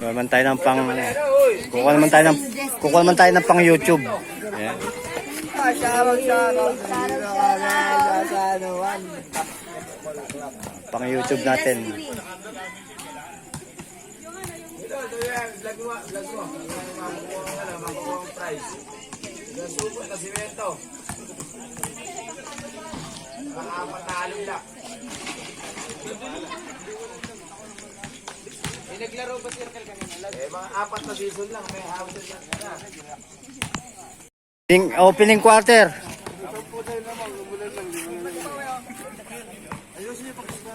Kukuha naman tayo ng pang pang YouTube. Ayan. Pang YouTube natin. Naglaro ba circle kanina? Mga 4 na season lang, may houses lang na. Opening quarter.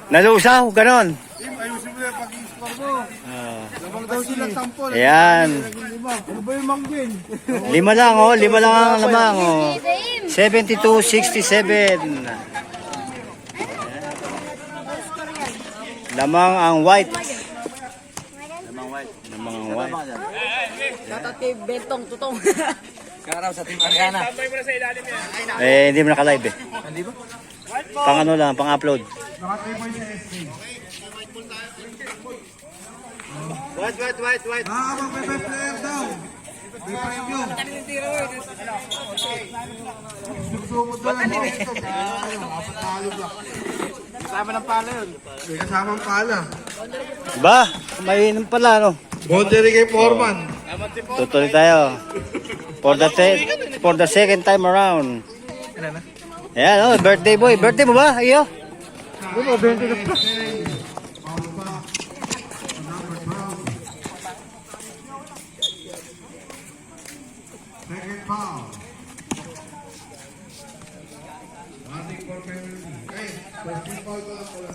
Nalusaw, ganon. Ayusin mo yung pag-i-score mo. Lamang daw sila sampol. Ayan. Ano ba yung manggin? 5 lang, oh. 5 lang ang lamang, oh. 72-67. Lamang ang white. Lamang ang white. Tatati Bentong Tutong. Karaw sa Team Ariana. Hindi mo naka-live eh. Hindi ba? Pang ano lang, pang upload. Naka 3 points sa SK. White. Mag-5 player daw. May preview. Sumot na lang dito. Apat na halog lang. Kasama ng pala yun. May kasamang pala. Ba, mainom pala, no? Boundary kay Foreman. Tutuloy tayo. For the second time around. Ayan, oh, birthday boy. Birthday mo ba? Iyo? Ano, 20 na pa. Second foul. Running for penalty. Okay, first foul ko lang pala.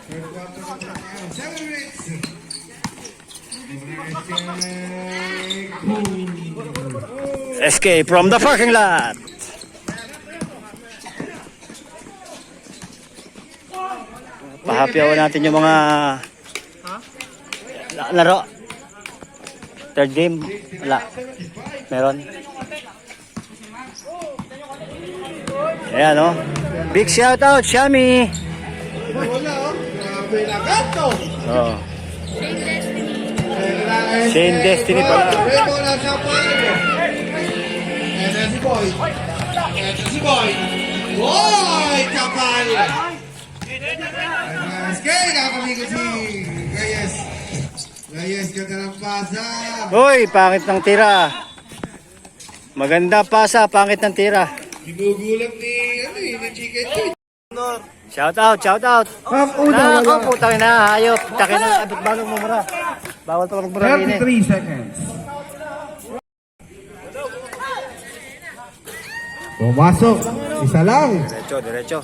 Third quarter ko lang tayo. 7 minutes. Escape from the parking lot. Pahapyawan natin yung mga laro. Third game. Wala. Meron. Ayan, oh. Big shout out, Shami. Wala, oh. Grabe na gato. Oh. Shane Destiny pala. Ito na siya po. Ito si Boy. Boy! Kapal! Skay! Nakapamigil si Gayes, ganda ng pasa. Hoy, pangit ng tira. Maganda pasa, pangit ng tira. Ginugulat ni Chicken Joy. Shout out. Nako, putang ina, hayop. Takin na, abot balong mumura. Bawal pa magmura rin eh. 33 seconds. Pumasok. Isa lang. Diretso.